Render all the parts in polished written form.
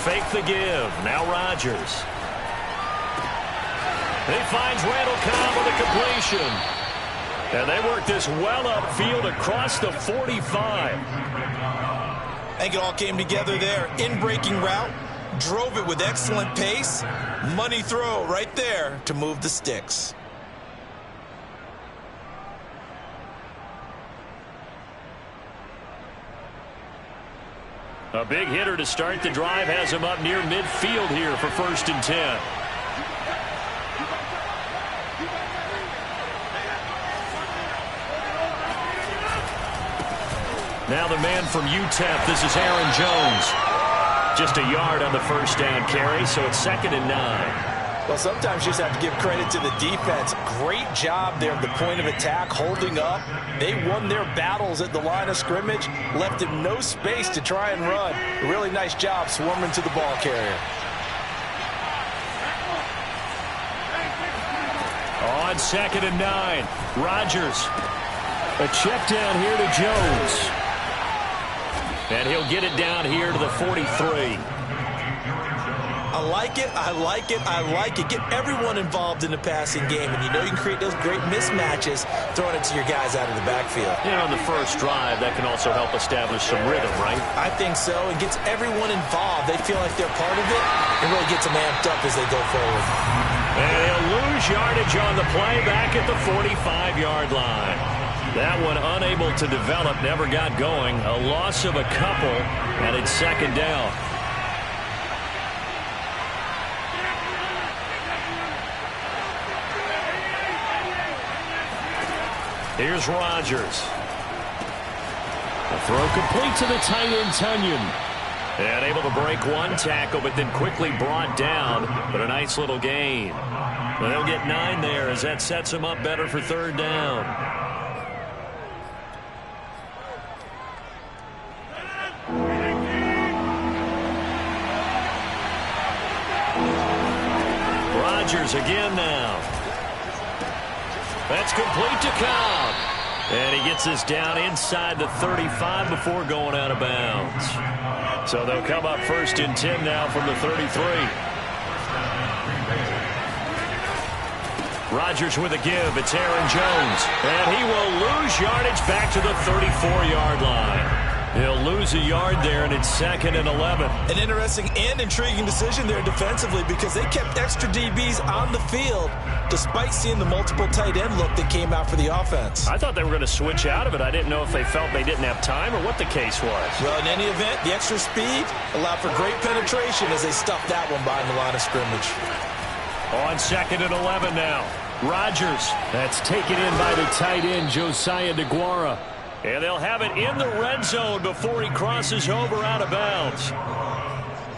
fake the give. Now Rodgers. He finds Randall Cobb with a completion. And they work this well upfield across the 45. I think it all came together there. In-breaking route. Drove it with excellent pace. Money throw right there to move the sticks. A big hitter to start the drive has him up near midfield here for 1st and 10. Now the man from UTEP, this is Aaron Jones. Just a yard on the first down carry, so it's 2nd and 9. Well, sometimes you just have to give credit to the defense. Great job there at the point of attack, holding up. They won their battles at the line of scrimmage, left him no space to try and run. A really nice job swarming to the ball carrier. On 2nd and 9, Rodgers. A check down here to Jones. And he'll get it down here to the 43. I like it, I like it, I like it. Get everyone involved in the passing game, and you know you can create those great mismatches throwing it to your guys out of the backfield. You know, on the first drive, that can also help establish some rhythm, right? I think so. It gets everyone involved. They feel like they're part of it. It really gets them amped up as they go forward. And he'll lose yardage on the play back at the 45-yard line. That one unable to develop, never got going. A loss of a couple, and it's 2nd down. Here's Rodgers. A throw complete to the tight end, Tunyon. And able to break one tackle, but then quickly brought down. But a nice little gain. Well, they'll get 9 there as that sets them up better for 3rd down. Rodgers again now. That's complete to Cobb. And he gets this down inside the 35 before going out of bounds. So they'll come up 1st and 10 now from the 33. Rodgers with a give. It's Aaron Jones. And he will lose yardage back to the 34-yard line. He'll lose a yard there, and it's 2nd and 11. An interesting and intriguing decision there defensively because they kept extra DBs on the field despite seeing the multiple tight end look that came out for the offense. I thought they were going to switch out of it. I didn't know if they felt they didn't have time or what the case was. Well, in any event, the extra speed allowed for great penetration as they stuffed that one behind the line of scrimmage. On 2nd and 11 now. Rodgers. That's taken in by the tight end, Josiah DeGuara. And they'll have it in the red zone before he crosses over out of bounds.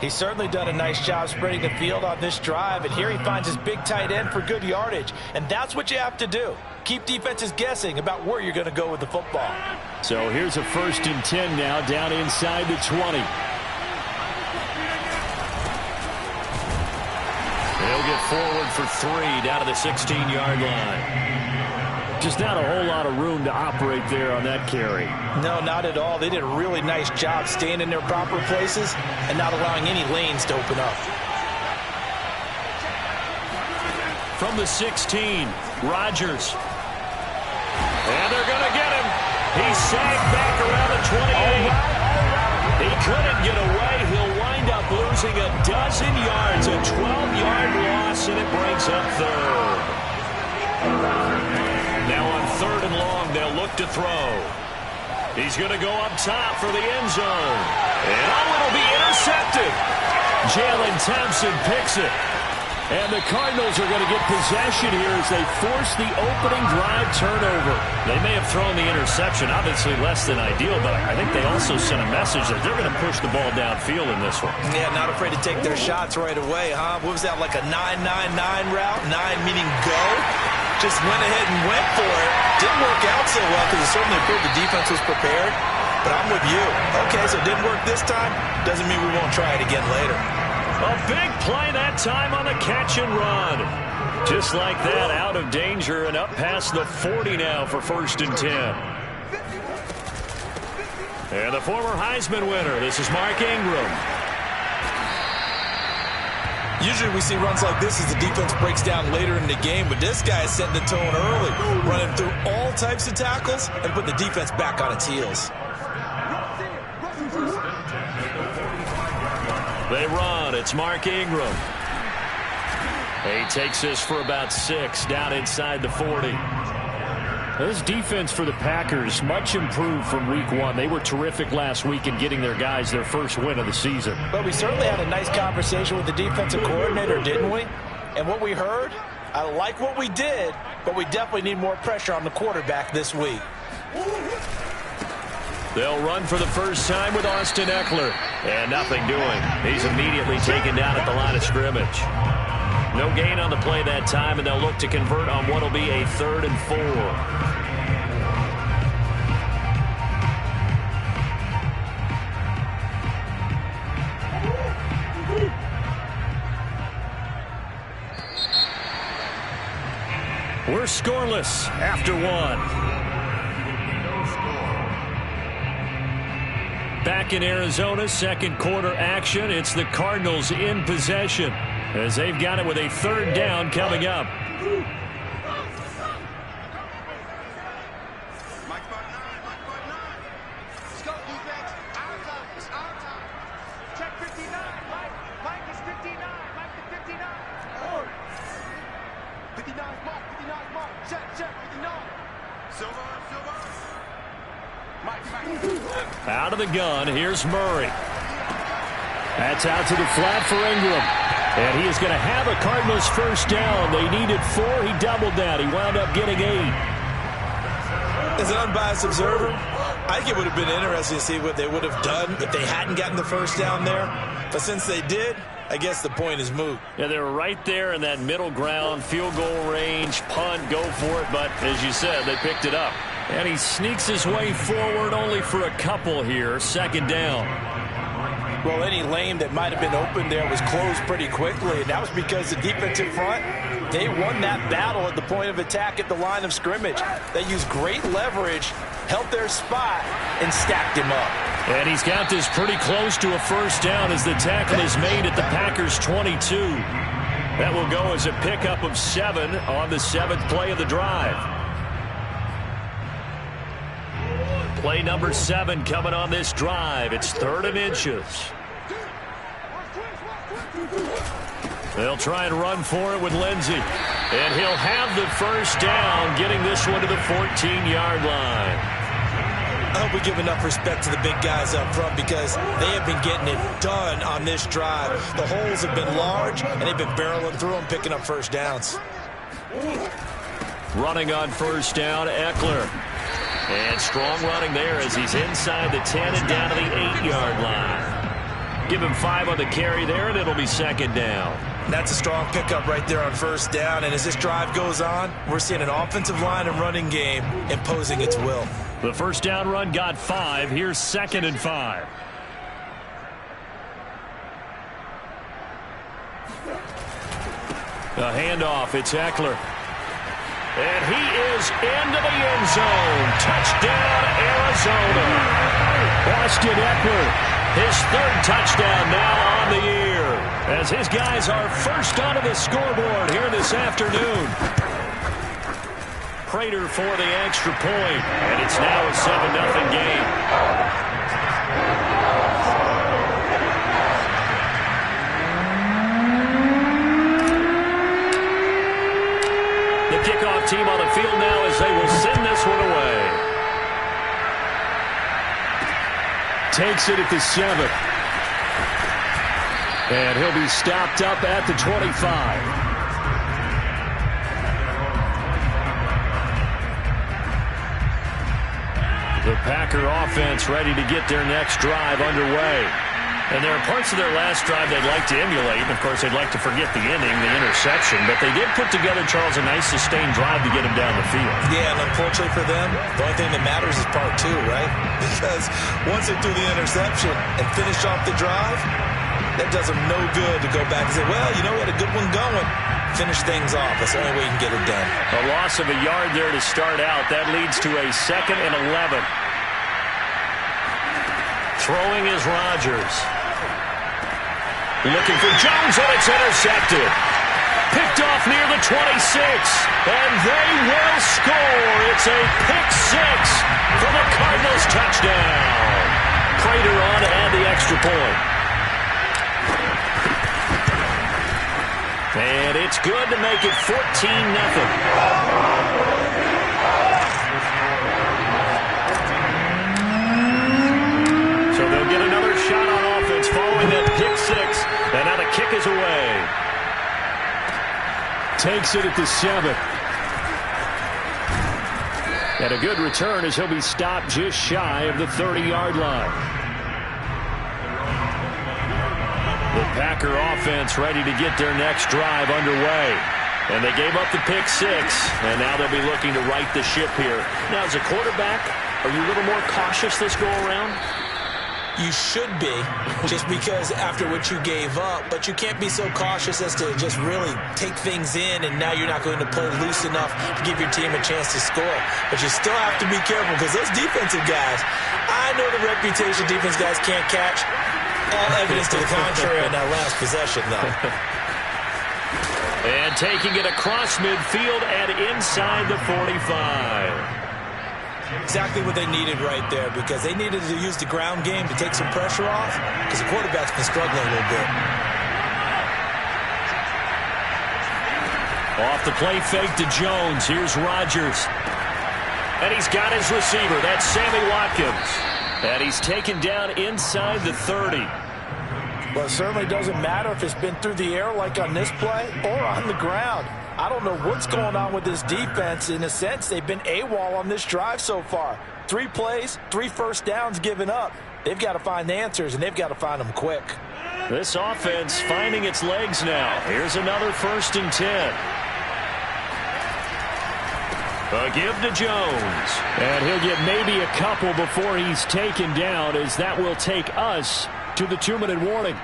He's certainly done a nice job spreading the field on this drive, and here he finds his big tight end for good yardage. And that's what you have to do. Keep defenses guessing about where you're going to go with the football. So here's a 1st and 10 now down inside the 20. They'll get forward for 3 down to the 16-yard line. Just not a whole lot of room to operate there on that carry. No, not at all. They did a really nice job staying in their proper places and not allowing any lanes to open up. From the 16, Rodgers. And they're going to get him. He sagged back around the 28. He couldn't get away. He'll wind up losing a dozen yards, a 12-yard loss, and it brings up 3rd. Now on 3rd and long, they'll look to throw. He's going to go up top for the end zone. And it'll be intercepted. Jalen Thompson picks it. And the Cardinals are going to get possession here as they force the opening drive turnover. They may have thrown the interception, obviously less than ideal, but I think they also sent a message that they're going to push the ball downfield in this one. Yeah, not afraid to take their shots right away, huh? What was that, like a 9-9-9 route? 9 meaning go? Just went ahead and went for it. Didn't work out so well because it certainly appeared the defense was prepared. But I'm with you. Okay, so it didn't work this time. Doesn't mean we won't try it again later. A big play that time on the catch and run. Just like that, out of danger and up past the 40 now for 1st and 10. And the former Heisman winner, this is Mark Ingram. Usually we see runs like this as the defense breaks down later in the game, but this guy is setting the tone early, running through all types of tackles and putting the defense back on its heels. They run. It's Mark Ingram. He takes this for about 6 down inside the 40. This defense for the Packers, much improved from week 1. They were terrific last week in getting their guys their first win of the season. But we certainly had a nice conversation with the defensive coordinator, didn't we? And what we heard, I like what we did, but we definitely need more pressure on the quarterback this week. They'll run for the first time with Austin Eckler. And nothing doing. He's immediately taken down at the line of scrimmage. No gain on the play that time, and they'll look to convert on what will be a 3rd and 4. We're scoreless after 1. Back in Arizona, second quarter action. It's the Cardinals in possession as they've got it with a 3rd down coming up. Out of the gun, here's Murray. That's out to the flat for Ingram. And he is going to have a Cardinals first down. They needed 4. He doubled that. He wound up getting 8. As an unbiased observer, I think it would have been interesting to see what they would have done if they hadn't gotten the first down there. But since they did, I guess the point is moot. Yeah, they were right there in that middle ground, field goal range, punt, go for it. But as you said, they picked it up. And he sneaks his way forward only for a couple here. 2nd down. Well, any lane that might have been open there was closed pretty quickly, and that was because the defensive front, they won that battle at the point of attack at the line of scrimmage. They used great leverage, held their spot, and stacked him up. And he's got this pretty close to a first down as the tackle is made at the Packers' 22. That will go as a pickup of 7 on the 7th play of the drive. Play number 7 coming on this drive. It's 3rd and inches. They'll try and run for it with Lindsey. And he'll have the first down, getting this one to the 14-yard line. I hope we give enough respect to the big guys up front because they have been getting it done on this drive. The holes have been large, and they've been barreling through them, picking up first downs. Running on first down, Eckler. And strong running there as he's inside the 10 and down to the 8-yard line. Give him 5 on the carry there, and it'll be 2nd down. That's a strong pickup right there on first down. And as this drive goes on, we're seeing an offensive line and running game imposing its will. The first down run got 5. Here's 2nd and 5. A handoff. It's Eckler. And he is into the end zone. Touchdown, Arizona. Austin Eckler, his 3rd touchdown now on the year, as his guys are first onto the scoreboard here this afternoon. Prater for the extra point, and it's now a 7-0 game. Kickoff team on the field now as they will send this one away. Takes it at the 7. And he'll be stopped up at the 25. The Packer offense ready to get their next drive underway. And there are parts of their last drive they'd like to emulate. Of course, they'd like to forget the inning, the interception. But they did put together, Charles, a nice sustained drive to get him down the field. Yeah, and unfortunately for them, the only thing that matters is part 2, right? Because once they threw the interception and finished off the drive, that does them no good to go back and say, well, you know, we had a good one going. Finish things off. That's the only way you can get it done. A loss of a yard there to start out. That leads to a 2nd and 11. Throwing is Rodgers. Looking for Jones, and it's intercepted. Picked off near the 26, and they will score. It's a pick six for the Cardinals touchdown. Prater on to add the extra point. And it's good to make it 14-0. So they'll get another shot on offense following that pick six. And now the kick is away. Takes it at the 7. And a good return as he'll be stopped just shy of the 30-yard line. The Packer offense ready to get their next drive underway. And they gave up the pick six, and now they'll be looking to right the ship here. Now, as a quarterback, are you a little more cautious this go-around? You should be, just because after what you gave up, but you can't be so cautious as to just really take things in, and now you're not going to play loose enough to give your team a chance to score. But you still have to be careful, because those defensive guys, I know the reputation defense guys can't catch. All evidence to the contrary on that last possession, though. And taking it across midfield and inside the 45. Exactly what they needed right there, because they needed to use the ground game to take some pressure off, because the quarterback's been struggling a little bit. Off the play fake to Jones. Here's Rodgers. And he's got his receiver. That's Sammy Watkins. And he's taken down inside the 30. Well, it certainly doesn't matter if it's been through the air like on this play or on the ground. I don't know what's going on with this defense. In a sense, they've been AWOL on this drive so far. 3 plays, 3 first downs given up. They've got to find the answers, and they've got to find them quick. This offense finding its legs now. Here's another 1st and 10. A give to Jones. And he'll get maybe a couple before he's taken down, as that will take us to the 2-minute warning.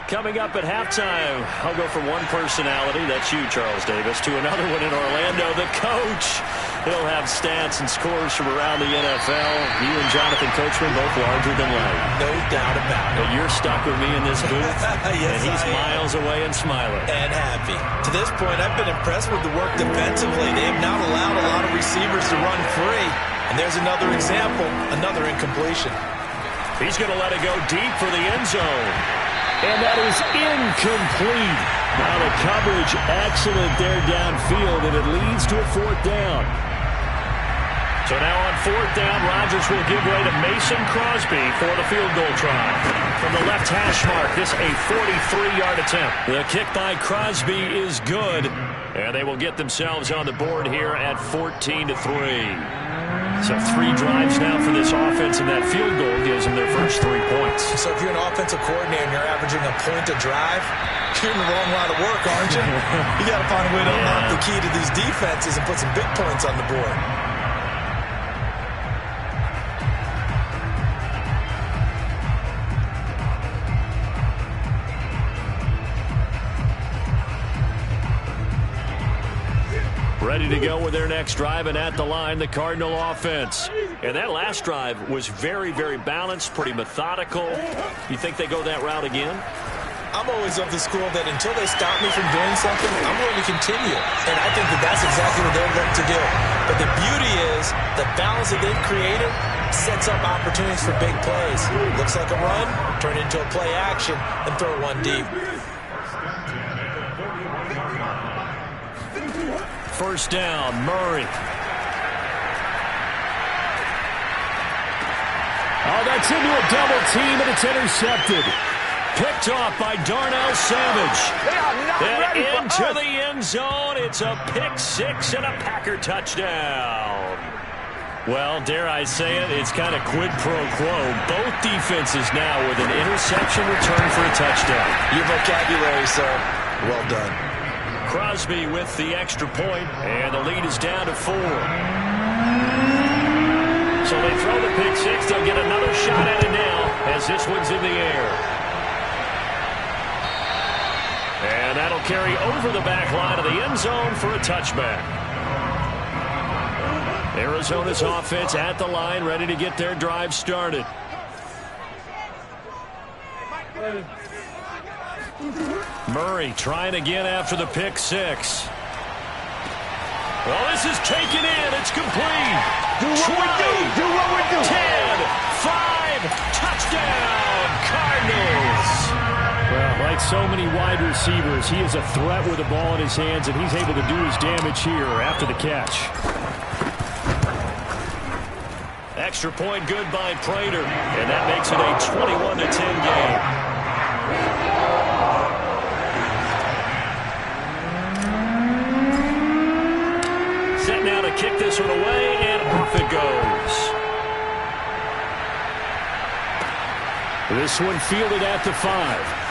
Coming up at halftime, I'll go from one personality, that's you, Charles Davis, to another one in Orlando, the coach. He'll have stats and scores from around the NFL. You and Jonathan Coachman both larger than life. No doubt about it. But you're stuck with me in this booth, yes, and he's miles away and smiling. And happy. To this point, I've been impressed with the work defensively. They have not allowed a lot of receivers to run free. And there's another example, another incompletion. He's going to let it go deep for the end zone. And that is incomplete. Now the coverage excellent there downfield, and it leads to a 4th down. So now on 4th down, Rodgers will give way to Mason Crosby for the field goal try. From the left hash mark, this a 43-yard attempt. The kick by Crosby is good, and they will get themselves on the board here at 14-3. So 3 drives now for this offense, and that field goal gives them their first 3 points. So if you're an offensive coordinator and you're averaging a point a drive, you're in the wrong line of work, aren't you? You got to find a way to unlock the key to these defenses and put some big points on the board. Ready to go with their next drive, and at the line, the Cardinal offense. And that last drive was very, very balanced, pretty methodical. You think they go that route again? I'm always of the school that until they stop me from doing something, I'm going to continue. And I think that that's exactly what they're going to do. But the beauty is the balance that they've created sets up opportunities for big plays. Looks like a run, turn into a play action, and throw one deep. First down, Murray. Oh, that's into a double team, and it's intercepted. Picked off by Darnell Savage. And into the end zone. It's a pick six and a Packer touchdown. Well, dare I say it, it's kind of quid pro quo. Both defenses now with an interception return for a touchdown. Your vocabulary, sir. Well done. Crosby with the extra point, and the lead is down to 4. So they throw the pick six. They'll get another shot at it now as this one's in the air. And that'll carry over the back line of the end zone for a touchback. Arizona's offense at the line, ready to get their drive started. Murray trying again after the pick six. Well, this is taken in. It's complete. Do what we do. Do what we do. 10, 5, touchdown, Cardinals. Well, like so many wide receivers, he is a threat with the ball in his hands, and he's able to do his damage here after the catch. Extra point good by Prater, and that makes it a 21-10 game. Set now to kick this one away, and off it goes. This one fielded at the 5.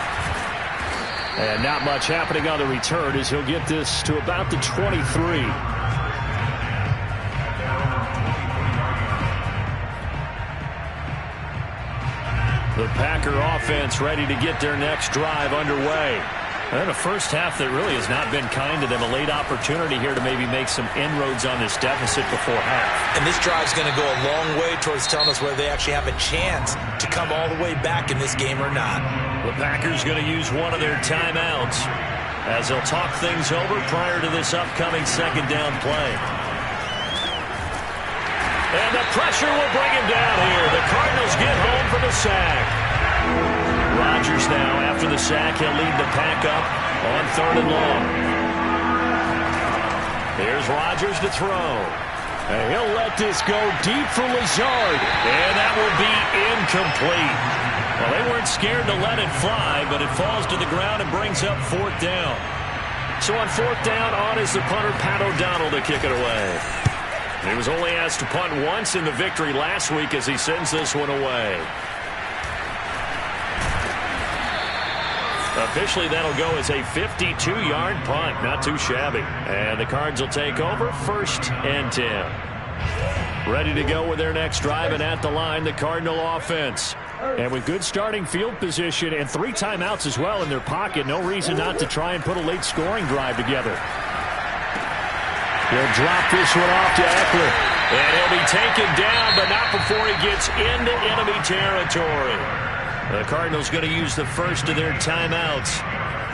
And not much happening on the return as he'll get this to about the 23. The Packer offense ready to get their next drive underway. And a first half that really has not been kind to them. A late opportunity here to maybe make some inroads on this deficit before half. And this drive's going to go a long way towards telling us whether they actually have a chance to come all the way back in this game or not. The Packers going to use one of their timeouts as they'll talk things over prior to this upcoming second down play. And the pressure will bring him down here. The Cardinals get home for the sack. Rodgers now, after the sack, he'll lead the pack up on 3rd and long. Here's Rodgers to throw. And he'll let this go deep for Lazard. And that will be incomplete. Well, they weren't scared to let it fly, but it falls to the ground and brings up 4th down. So on 4th down, on is the punter, Pat O'Donnell, to kick it away. He was only asked to punt once in the victory last week as he sends this one away. Officially, that'll go as a 52-yard punt. Not too shabby. And the Cards will take over 1st and 10. Ready to go with their next drive, and at the line, the Cardinal offense. And with good starting field position and 3 timeouts as well in their pocket, no reason not to try and put a late scoring drive together. He'll drop this one off to Eckler. And he'll be taken down, but not before he gets into enemy territory. The Cardinals going to use the first of their timeouts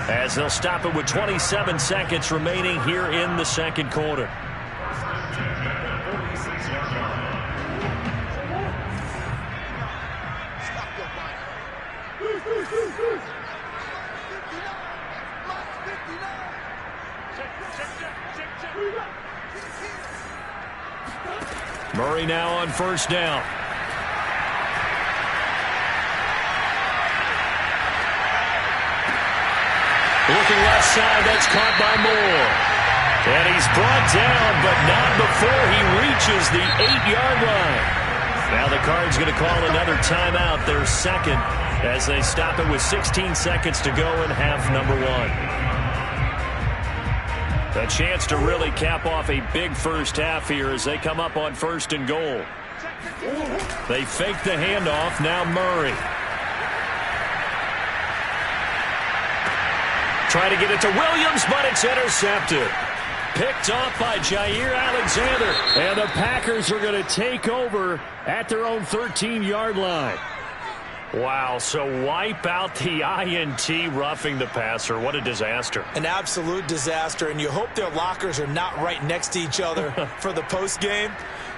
as they'll stop it with 27 seconds remaining here in the second quarter. Murray now on 1st down. Looking left side, that's caught by Moore. And he's brought down, but not before he reaches the 8-yard line. Now the Cards going to call another timeout, their second, as they stop it with 16 seconds to go in half number 1. A chance to really cap off a big first half here as they come up on 1st and goal. They fake the handoff, now Murray. Try to get it to Williams, but it's intercepted. Picked off by Jair Alexander. And the Packers are going to take over at their own 13-yard line. Wow, so wipe out the INT, roughing the passer. What a disaster. An absolute disaster, and you hope their lockers are not right next to each other for the postgame.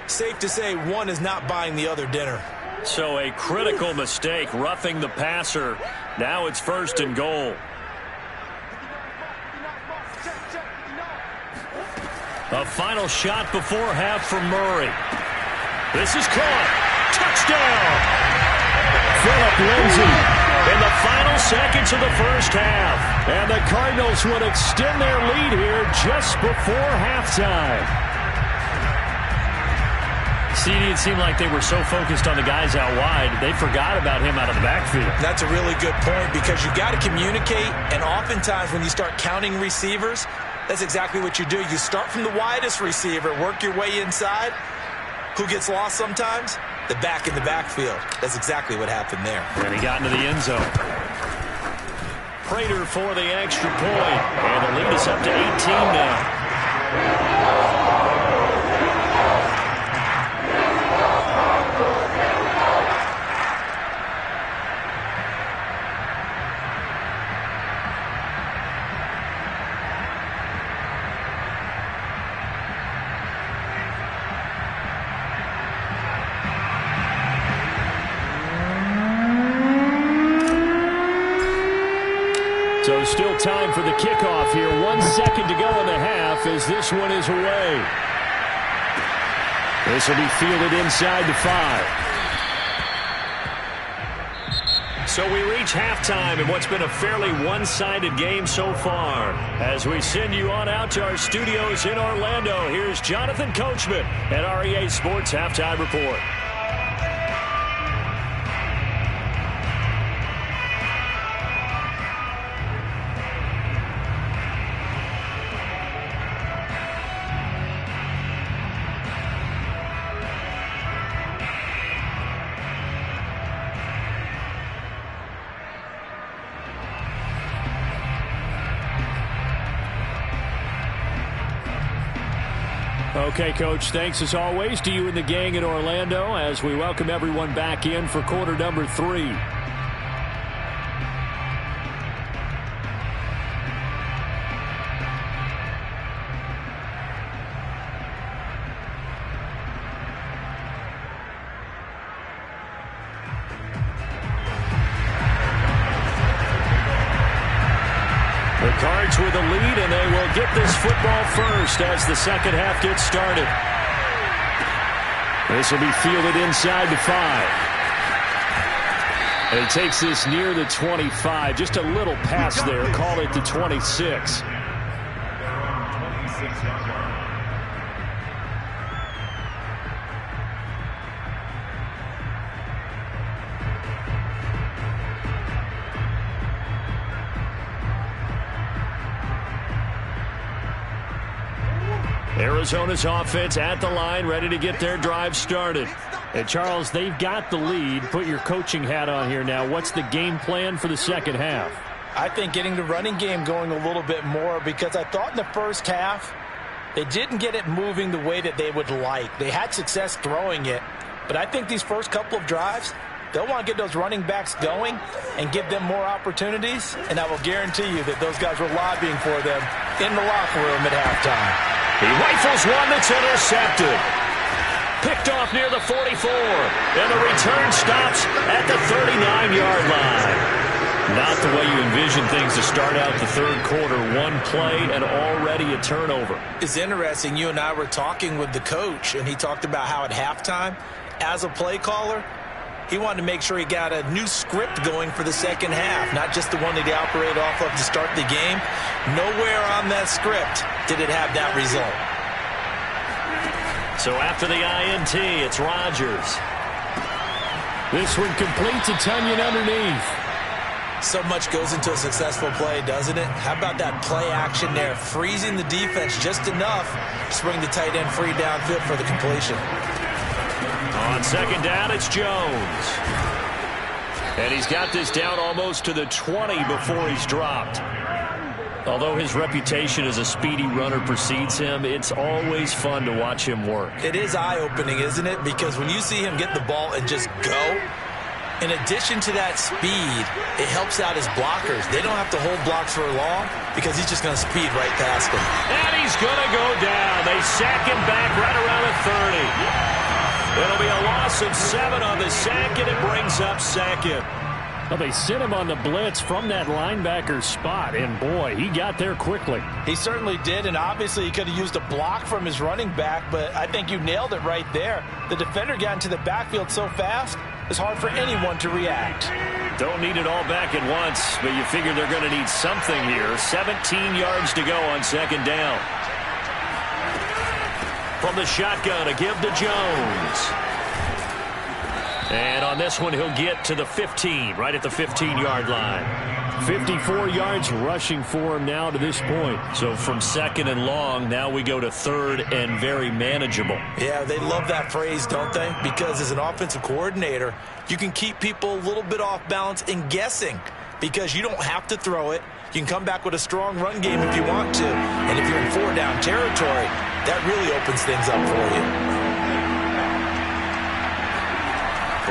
Safe to say one is not buying the other dinner. So a critical mistake, roughing the passer. Now it's 1st and goal. A final shot before half from Murray. This is caught. Touchdown! Phillip Lindsay in the final seconds of the first half. And the Cardinals would extend their lead here just before halftime. CD, it seemed like they were so focused on the guys out wide, they forgot about him out of the backfield. That's a really good point because you got to communicate, and oftentimes when you start counting receivers, that's exactly what you do. You start from the widest receiver, work your way inside. Who gets lost sometimes? The back in the backfield. That's exactly what happened there. And he got into the end zone. Prater for the extra point. And the lead is up to 18 now. still time for the kickoff here. 1 second to go in the half as this one is away. This will be fielded inside the 5. So we reach halftime in what's been a fairly one-sided game so far. As we send you on out to our studios in Orlando, here's Jonathan Coachman at REA Sports Halftime Report. Okay, Coach, thanks as always to you and the gang in Orlando as we welcome everyone back in for quarter number 3. The Cards with a lead, and they will get this football first as the second half gets started. This will be fielded inside the 5. And he takes this near the 25. Just a little pass there. Call it the 26. Arizona's offense at the line, ready to get their drive started. And Charles, they've got the lead. Put your coaching hat on here now. What's the game plan for the second half? I think getting the running game going a little bit more, because I thought in the first half they didn't get it moving the way that they would like. They had success throwing it, but I think these first couple of drives, they'll want to get those running backs going and give them more opportunities, and I will guarantee you that those guys were lobbying for them in the locker room at halftime. He rifles one that's intercepted. Picked off near the 44. And the return stops at the 39-yard line. Not the way you envision things to start out the third quarter. One play and already a turnover. It's interesting. You and I were talking with the coach, and he talked about how at halftime, as a play caller, he wanted to make sure he got a new script going for the second half, not just the one that he operated off of to start the game. Nowhere on that script did it have that result. So after the INT, it's Rodgers. This one completes a Tunyon underneath. So much goes into a successful play, doesn't it? How about that play action there, freezing the defense just enough to bring the tight end free downfield for the completion. On second down, it's Jones. And he's got this down almost to the 20 before he's dropped. Although his reputation as a speedy runner precedes him, it's always fun to watch him work. It is eye-opening, isn't it? Because when you see him get the ball and just go, in addition to that speed, it helps out his blockers. They don't have to hold blocks for long because he's just going to speed right past them. And he's going to go down. They sack him back right around the 30. It'll be a loss of 7 on the sack, and it brings up second. Well, they sent him on the blitz from that linebacker spot, and boy, he got there quickly. He certainly did, and obviously he could have used a block from his running back, but I think you nailed it right there. The defender got into the backfield so fast, it's hard for anyone to react. Don't need it all back at once, but you figure they're going to need something here. 17 yards to go on second down. From the shotgun, a give to Jones. And on this one, he'll get to the 15, right at the 15-yard line. 54 yards rushing for him now to this point. So from second and long, now we go to third and very manageable. Yeah, they love that phrase, don't they? Because as an offensive coordinator, you can keep people a little bit off balance and guessing because you don't have to throw it. You can come back with a strong run game if you want to. And if you're in 4-down territory, that really opens things up for you.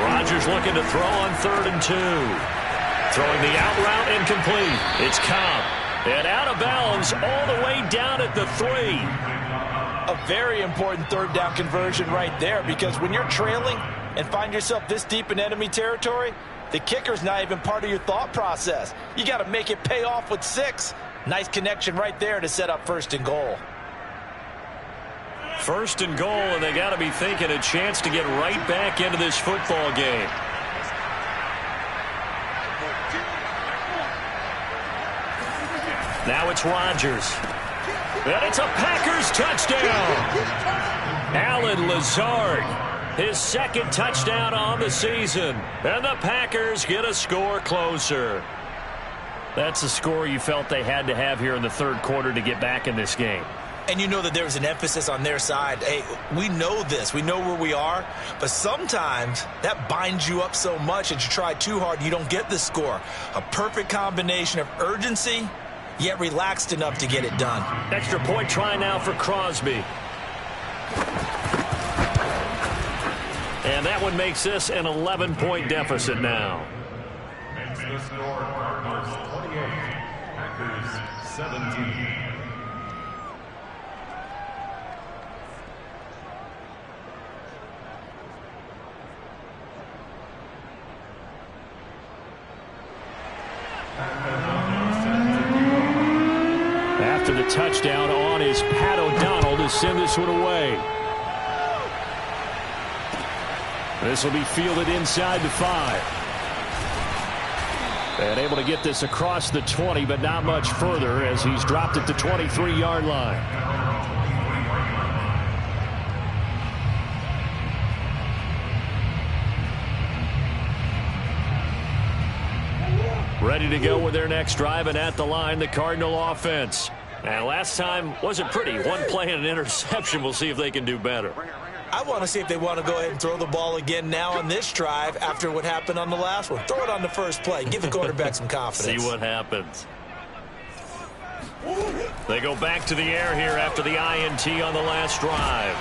Rodgers looking to throw on 3rd and 2. Throwing the out route incomplete. It's Cobb. And out of bounds all the way down at the 3. A very important 3rd down conversion right there, because when you're trailing and find yourself this deep in enemy territory, The kicker's not even part of your thought process. You got to make it pay off with 6. Nice connection right there to set up 1st and goal. 1st and goal, and they got to be thinking a chance to get right back into this football game. Now it's Rodgers. And it's a Packers touchdown. Alan Lazard, his 2nd touchdown on the season. And the Packers get a score closer. That's a score you felt they had to have here in the 3rd quarter to get back in this game. And you know that there was an emphasis on their side. Hey, we know this. We know where we are. But sometimes that binds you up so much that you try too hard, you don't get the score. A perfect combination of urgency, yet relaxed enough to get it done. Extra point try now for Crosby. And that one makes this an 11-point deficit now. Makes the score Cardinals 28, Packers 17. After the touchdown on is Pat O'Donnell to send this one away. This will be fielded inside the 5. And able to get this across the 20, but not much further as he's dropped at the 23-yard line. Ready to go with their next drive, and at the line, the Cardinal offense. And last time wasn't pretty. One play and an interception. We'll see if they can do better. I want to see if they want to go ahead and throw the ball again now on this drive after what happened on the last one. Throw it on the first play. Give the quarterback some confidence. See what happens. They go back to the air here after the INT on the last drive.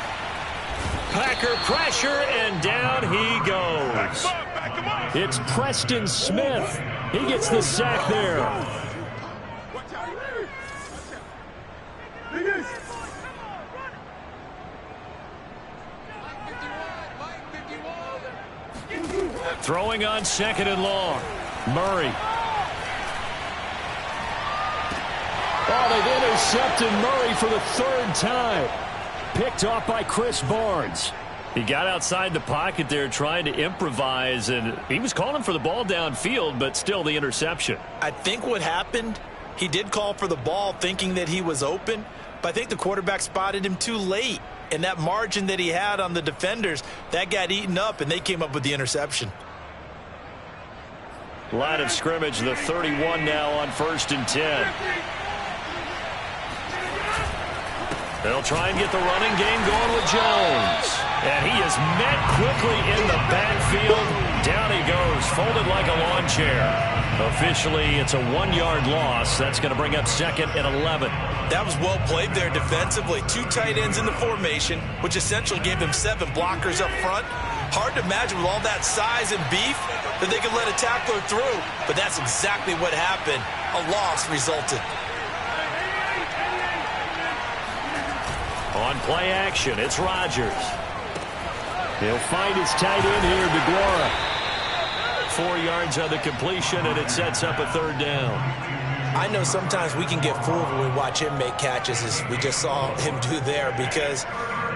Packer pressure, and down he goes. It's Preston Smith. He gets the sack there. Throwing on 2nd and long. Murray. Oh, they've intercepted Murray for the 3rd time. Picked off by Chris Barnes. He got outside the pocket there trying to improvise, and he was calling for the ball downfield, but still the interception. I think what happened, he did call for the ball thinking that he was open, but I think the quarterback spotted him too late. And that margin that he had on the defenders, that got eaten up, and they came up with the interception. Line of scrimmage, the 31 now on 1st and 10. They'll try and get the running game going with Jones. And he is met quickly in the backfield. Down he goes, folded like a lawn chair. Officially, it's a 1-yard loss. That's going to bring up 2nd and 11. That was well played there defensively. 2 tight ends in the formation, which essentially gave them 7 blockers up front. Hard to imagine with all that size and beef that they could let a tackler through. But that's exactly what happened. A loss resulted. On play action, it's Rodgers. He'll find his tight end here, DeGuara. 4 yards on the completion, and it sets up a 3rd down. I know sometimes we can get fooled when we watch him make catches, as we just saw him do there, because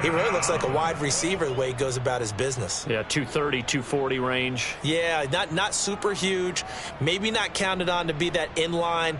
he really looks like a wide receiver the way he goes about his business. Yeah, 230, 240 range. Yeah, not super huge. Maybe not counted on to be that inline.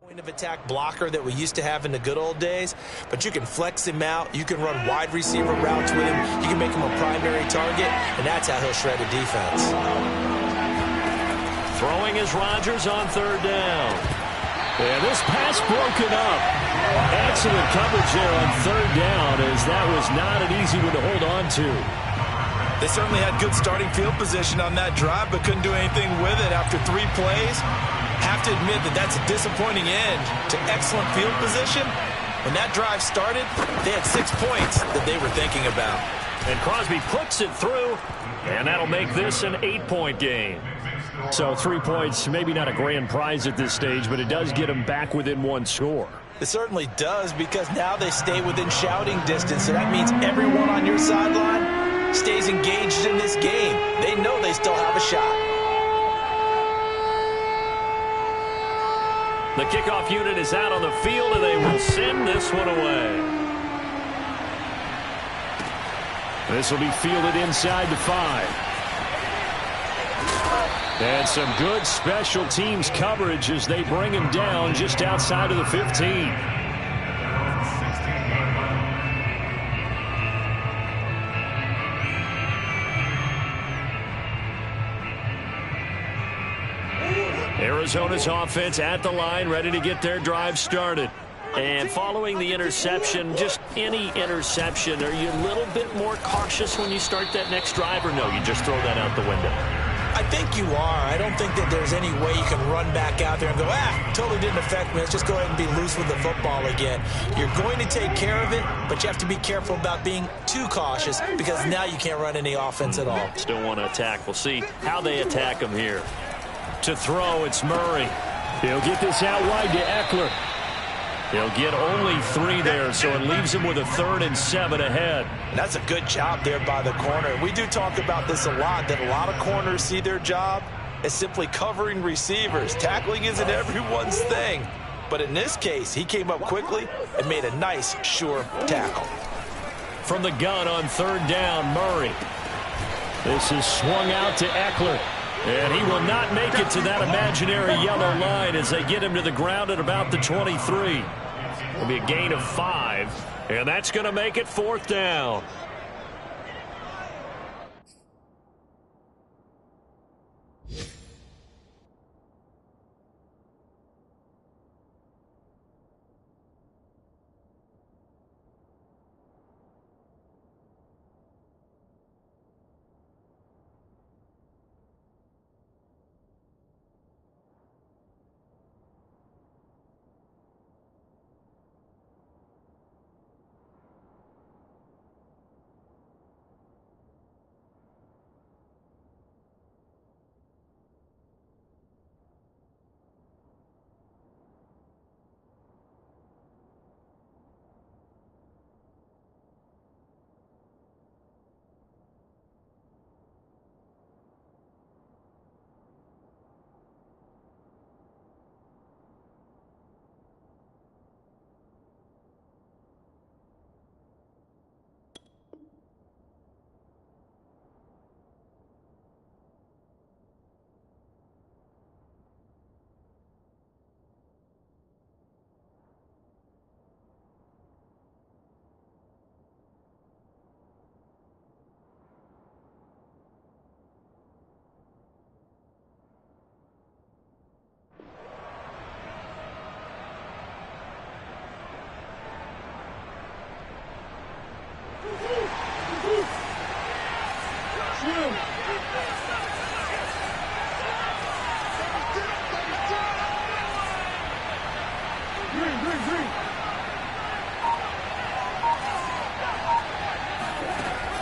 Point of attack blocker that we used to have in the good old days, but you can flex him out. You can run wide receiver routes with him. You can make him a primary target, and that's how he'll shred a defense. Throwing is Rodgers on third down. And this pass broken up. Excellent coverage there on third down, as that was not an easy one to hold on to. They certainly had good starting field position on that drive, but couldn't do anything with it after 3 plays. Have to admit that that's a disappointing end to excellent field position. When that drive started, they had 6 points that they were thinking about. And Crosby puts it through, and that'll make this an 8-point game. So 3 points, maybe not a grand prize at this stage, but it does get them back within 1 score. It certainly does, because now they stay within shouting distance, so that means everyone on your sideline stays engaged in this game. They know they still have a shot. The kickoff unit is out on the field, and they will send this one away. This will be fielded inside the 5. And some good special teams coverage as they bring him down just outside of the 15. Arizona's offense at the line, ready to get their drive started. And following the interception, just any interception, are you a little bit more cautious when you start that next drive, or no, you just throw that out the window? I think you are. I don't think that there's any way you can run back out there and go, totally didn't affect me. Let's just go ahead and be loose with the football again. You're going to take care of it, but you have to be careful about being too cautious, because now you can't run any offense at all. Still want to attack. We'll see how they attack him here. To throw, it's Murray. He'll get this out wide to Eckler. He'll get only 3 there, so it leaves him with a 3rd and 7 ahead. And that's a good job there by the corner. We do talk about this a lot, that a lot of corners see their job as simply covering receivers. Tackling isn't everyone's thing. But in this case, he came up quickly and made a nice, sure tackle. From the gun on 3rd down, Murray. This is swung out to Eckler. And he will not make it to that imaginary yellow line as they get him to the ground at about the 23. It'll be a gain of 5, and that's going to make it 4th down.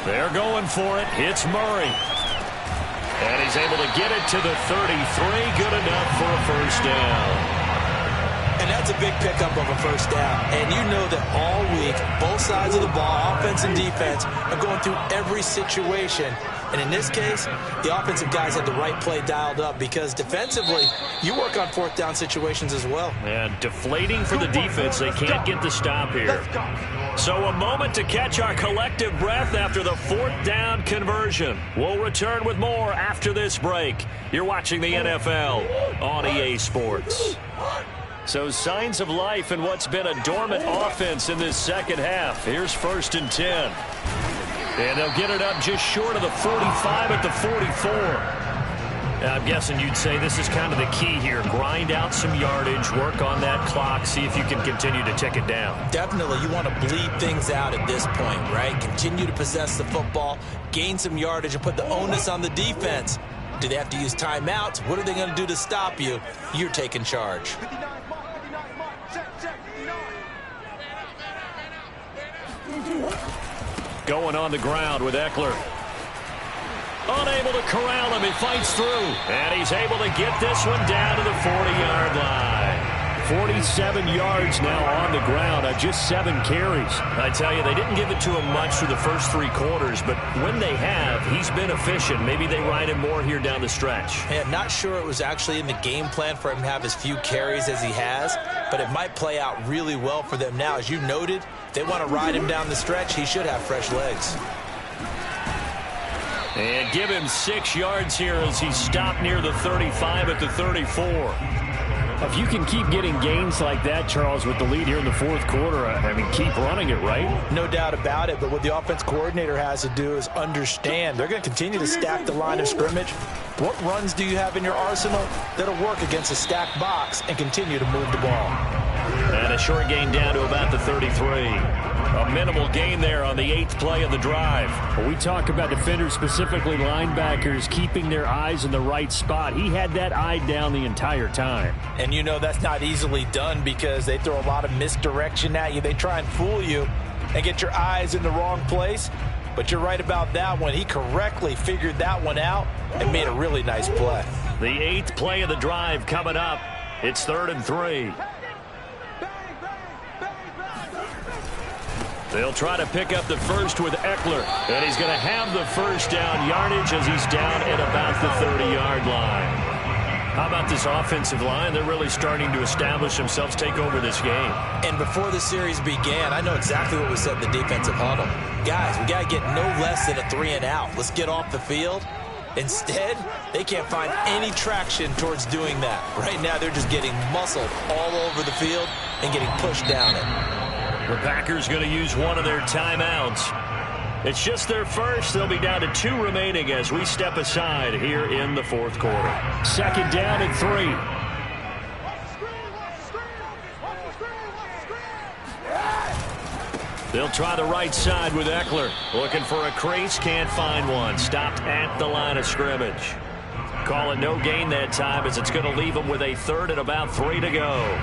They're going for it. It's Murray. And he's able to get it to the 33. Good enough for a 1st down. And that's a big pickup of a 1st down. And you know that all week, both sides of the ball, offense and defense, are going through every situation. And in this case, the offensive guys had the right play dialed up, because defensively, you work on 4th down situations as well. And deflating for the defense. They can't get the stop here. So a moment to catch our collective breath after the 4th down conversion. We'll return with more after this break. You're watching the NFL on EA Sports. So signs of life in what's been a dormant offense in this second half. Here's 1st and 10. And they'll get it up just short of the 45 at the 44. Now, I'm guessing you'd say this is kind of the key here. Grind out some yardage, work on that clock, see if you can continue to tick it down. Definitely. You want to bleed things out at this point, right? Continue to possess the football, gain some yardage, and put the onus on the defense. Do they have to use timeouts? What are they going to do to stop you? You're taking charge. Going on the ground with Eckler. Unable to corral him. He fights through. And he's able to get this one down to the 40-yard line. 47 yards now on the ground on just 7 carries. I tell you, they didn't give it to him much through the first 3 quarters, but when they have, he's been efficient. Maybe they ride him more here down the stretch. Yeah, not sure it was actually in the game plan for him to have as few carries as he has, but it might play out really well for them now. As you noted, if they want to ride him down the stretch, he should have fresh legs. And give him 6 yards here as he's stopped near the 35 at the 34. If you can keep getting gains like that, Charles, with the lead here in the 4th quarter, I mean, keep running it, right? No doubt about it, but what the offense coordinator has to do is understand they're going to continue to stack the line of scrimmage. What runs do you have in your arsenal that'll work against a stacked box and continue to move the ball? And a short gain down to about the 33. A minimal gain there on the 8th play of the drive. When we talk about defenders, specifically linebackers, keeping their eyes in the right spot, he had that eye down the entire time. And you know that's not easily done because they throw a lot of misdirection at you. They try and fool you and get your eyes in the wrong place. But you're right about that one. He correctly figured that one out and made a really nice play. The 8th play of the drive coming up. It's 3rd and 3. They'll try to pick up the first with Eckler. And he's going to have the first down yardage as he's down at about the 30-yard line. How about this offensive line? They're really starting to establish themselves, take over this game. And before the series began, I know exactly what was said in the defensive huddle. Guys, we got to get no less than a 3-and-out. Let's get off the field. Instead, they can't find any traction towards doing that. Right now, they're just getting muscled all over the field and getting pushed down it. The Packers going to use one of their timeouts. It's just their first. They'll be down to 2 remaining as we step aside here in the 4th quarter. 2nd down and 3. They'll try the right side with Eckler. Looking for a crease, can't find one. Stopped at the line of scrimmage. Call it no gain that time as it's going to leave them with a 3rd and about 3 to go.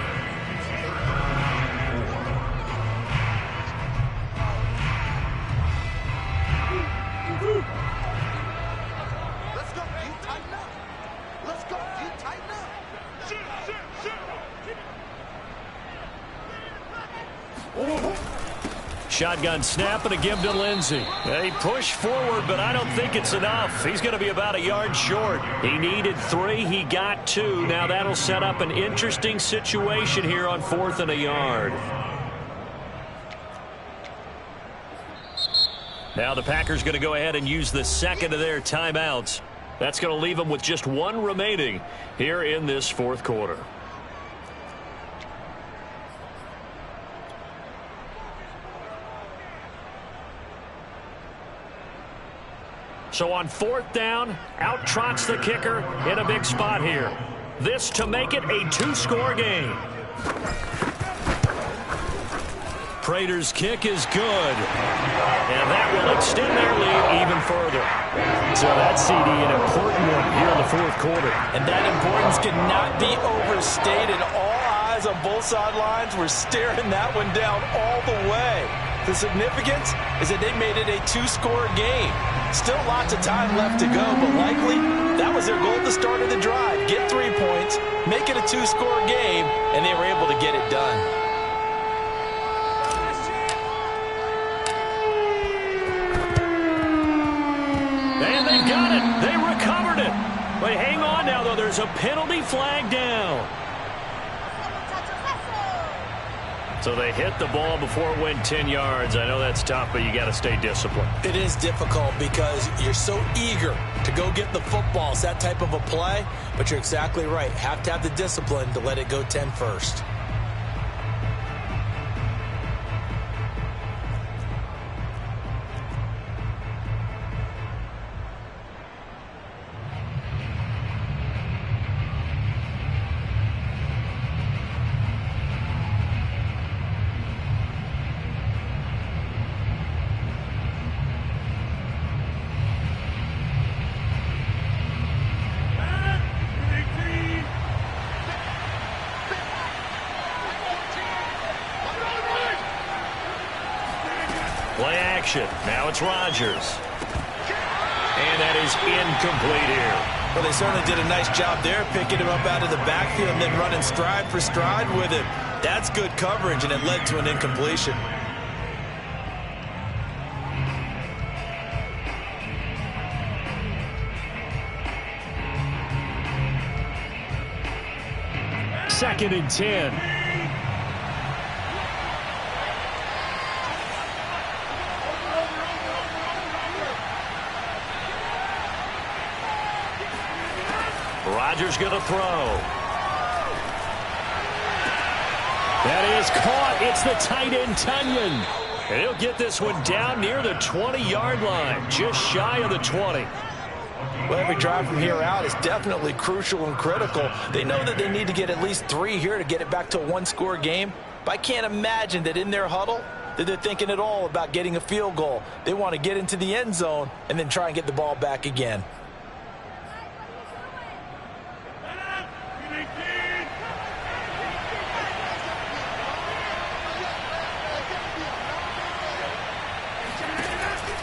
Shotgun snap and a give to Lindsey. They push forward, but I don't think it's enough. He's going to be about a yard short. He needed 3. He got 2. Now that'll set up an interesting situation here on 4th and a yard. Now the Packers going to go ahead and use the 2nd of their timeouts. That's going to leave them with just 1 remaining here in this 4th quarter. So on 4th down, out trots the kicker in a big spot here. This to make it a 2-score game. Prater's kick is good. And that will extend their lead even further. So that's, CD, an important one here in the 4th quarter. And that importance cannot be overstated. All eyes on both sidelines were staring that one down all the way. The significance is that they made it a 2-score game. Still lots of time left to go, but likely that was their goal at the start of the drive. Get 3 points, make it a 2-score game, and they were able to get it done. And they got it. They recovered it. But hang on now, though. There's a penalty flag down. So they hit the ball before it went 10 yards. I know that's tough, but you got to stay disciplined. It is difficult because you're so eager to go get the football. It's that type of a play, but you're exactly right. Have to have the discipline to let it go 10 first. Play action. Now it's Rodgers. And that is incomplete here. Well, they certainly did a nice job there, picking him up out of the backfield and then running stride for stride with him. That's good coverage, and it led to an incompletion. Second and 10. Rodgers going to throw. That is caught. It's the tight end, Tunyon. And he'll get this one down near the 20-yard line, just shy of the 20. Well, every drive from here out is definitely crucial and critical. They know that they need to get at least 3 here to get it back to a one-score game. But I can't imagine that in their huddle that they're thinking at all about getting a field goal. They want to get into the end zone and then try and get the ball back again.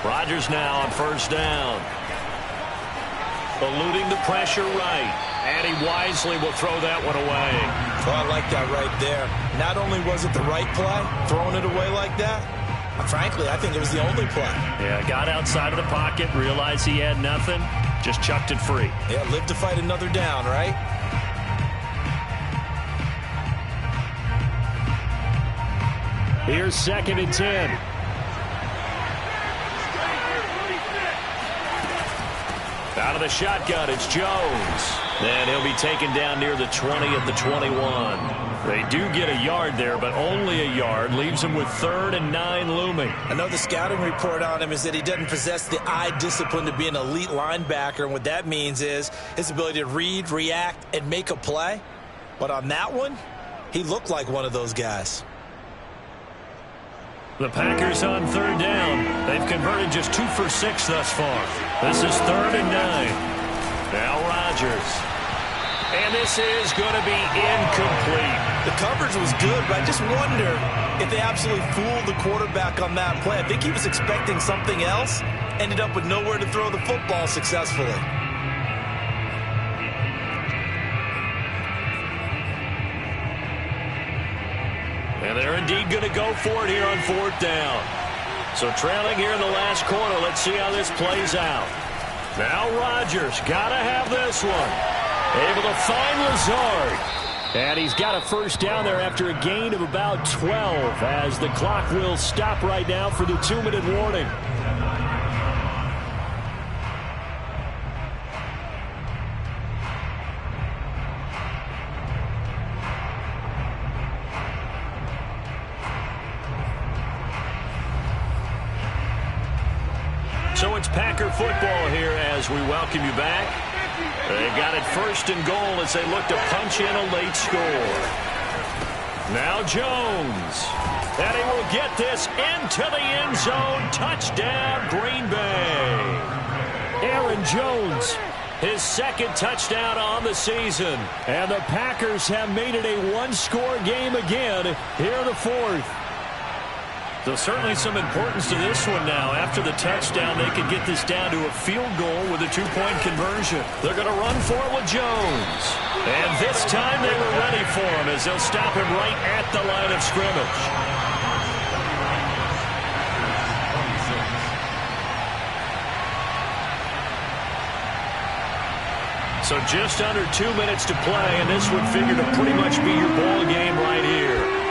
Rodgers now on first down. Eluding the pressure right. And he wisely will throw that one away. Well, I like that right there. Not only was it the right play, throwing it away like that, frankly, I think it was the only play. Yeah, got outside of the pocket, realized he had nothing, just chucked it free. Yeah, live to fight another down, right? Here's second and 10. Out of the shotgun, it's Jones. And he'll be taken down near the 20 at the 21. They do get a yard there, but only a yard. Leaves him with 3rd and 9 looming. I know the scouting report on him is that he doesn't possess the eye discipline to be an elite linebacker. And what that means is his ability to read, react, and make a play. But on that one, he looked like one of those guys. The Packers on 3rd down. They've converted just 2 for 6 thus far. This is 3rd and 9. Now Rodgers. And this is going to be incomplete. The coverage was good, but I just wonder if they absolutely fooled the quarterback on that play. I think he was expecting something else. Ended up with nowhere to throw the football successfully. And they're indeed going to go for it here on 4th down. So trailing here in the last quarter. Let's see how this plays out. Now Rodgers got to have this one. Able to find Lazard. And he's got a first down there after a gain of about 12 as the clock will stop right now for the 2-minute warning. So it's Packer football here as we welcome you back. They've got it 1st and goal as they look to punch in a late score. Now Jones. And he will get this into the end zone. Touchdown, Green Bay. Aaron Jones. His 2nd touchdown on the season. And the Packers have made it a one-score game again here in the 4th. So certainly some importance to this one now. After the touchdown, they could get this down to a field goal with a 2-point conversion. They're going to run for it with Jones. And this time they were ready for him as they'll stop him right at the line of scrimmage. So just under 2 minutes to play, and this would figure to pretty much be your ball game right here.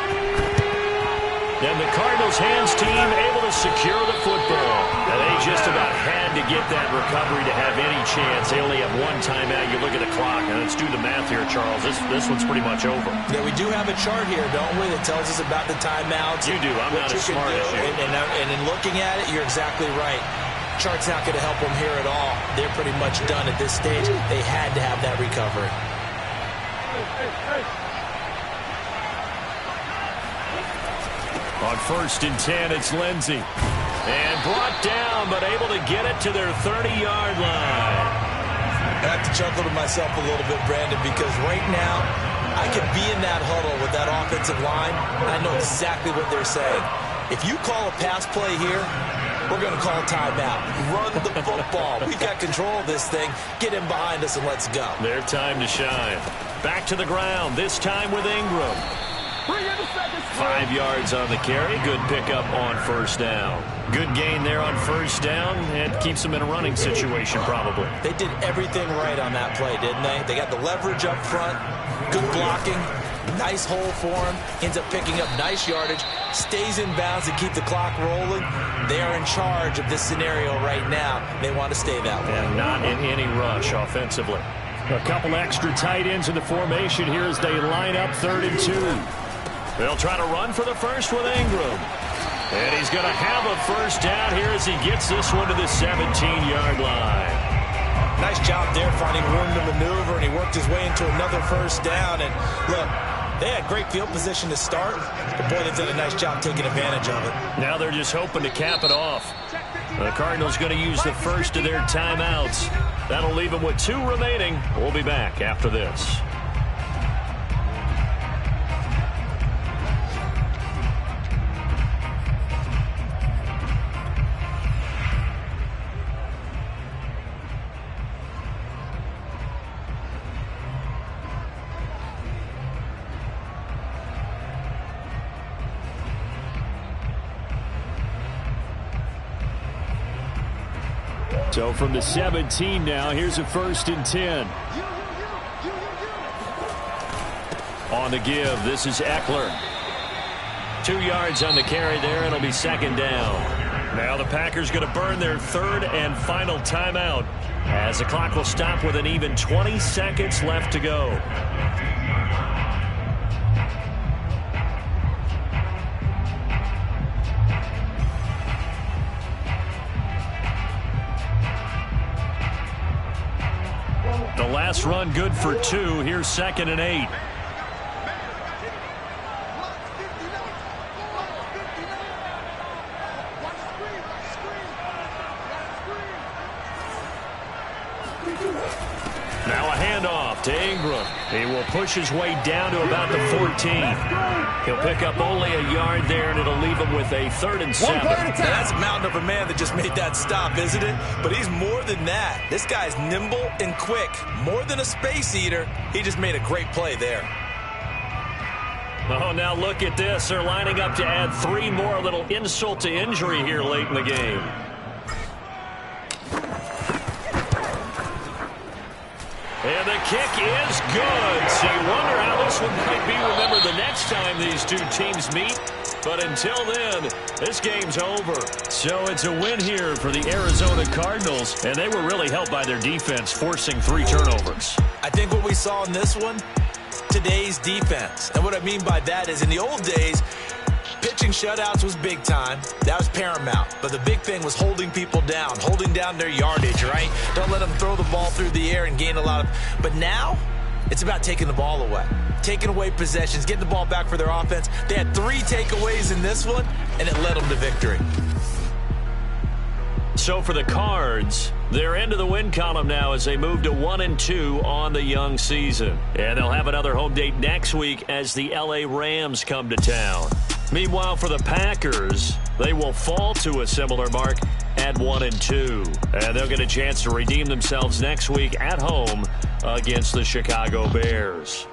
And the Cardinals' hands team able to secure the football. And they just about had to get that recovery to have any chance. They only have one timeout. You look at the clock, and let's do the math here, Charles. This one's pretty much over. Yeah, we do have a chart here, don't we, that tells us about the timeouts. You do. I'm not as smart as you. And in looking at it, you're exactly right. Chart's not going to help them here at all. They're pretty much done at this stage. They had to have that recovery. On 1st and 10, it's Lindsey. And brought down, but able to get it to their 30-yard line. I have to chuckle to myself a little bit, Brandon, because right now, I could be in that huddle with that offensive line. I know exactly what they're saying. If you call a pass play here, we're going to call a timeout. Run the football. We've got control of this thing. Get in behind us and let's go. Their time to shine. Back to the ground, this time with Ingram. 5 yards on the carry. Good pickup on 1st down. Good gain there on 1st down. It keeps them in a running situation probably. They did everything right on that play, didn't they? They got the leverage up front. Good blocking. Nice hole for him. Ends up picking up nice yardage. Stays in bounds to keep the clock rolling. They are in charge of this scenario right now. They want to stay that way. And not in any rush offensively. A couple extra tight ends in the formation here as they line up 3rd and 2. They'll try to run for the first with Ingram. And he's going to have a 1st down here as he gets this one to the 17-yard line. Nice job there finding room to maneuver, and he worked his way into another 1st down. And look, they had great field position to start, but boy, they did a nice job taking advantage of it. Now they're just hoping to cap it off. The Cardinals going to use the first of their timeouts. That'll leave them with 2 remaining. We'll be back after this. So from the 17 now, here's a 1st and 10. On the give, this is Eckler. 2 yards on the carry there. It'll be 2nd down. Now the Packers going to burn their 3rd and final timeout as the clock will stop with an even 20 seconds left to go. The last run good for 2. Here's 2nd and 8. Now a handoff to Ingram. He will push his way down to about the 14. He'll pick up only a yard there, and it'll leave him with a 3rd and 7. That's a mountain of a man that just made that stop, isn't it? But he's more than that. This guy's nimble and quick. More than a space eater. He just made a great play there. Oh, now look at this. They're lining up to add 3 more. A little insult to injury here late in the game. And the kick is good. So you wonder how this one might be remembered the next time these two teams meet. But until then, this game's over. So it's a win here for the Arizona Cardinals. And they were really helped by their defense, forcing 3 turnovers. I think what we saw in this one, today's defense. And what I mean by that is in the old days, pitching shutouts was big time. That was paramount. But the big thing was holding people down, holding down their yardage, right? Don't let them throw the ball through the air and gain a lot of... But now, it's about taking the ball away. Taking away possessions, getting the ball back for their offense. They had 3 takeaways in this one, and it led them to victory. So for the Cards, they're into the win column now as they move to 1-2 on the young season. And they'll have another home date next week as the LA Rams come to town. Meanwhile, for the Packers, they will fall to a similar mark at 1-2. And they'll get a chance to redeem themselves next week at home against the Chicago Bears.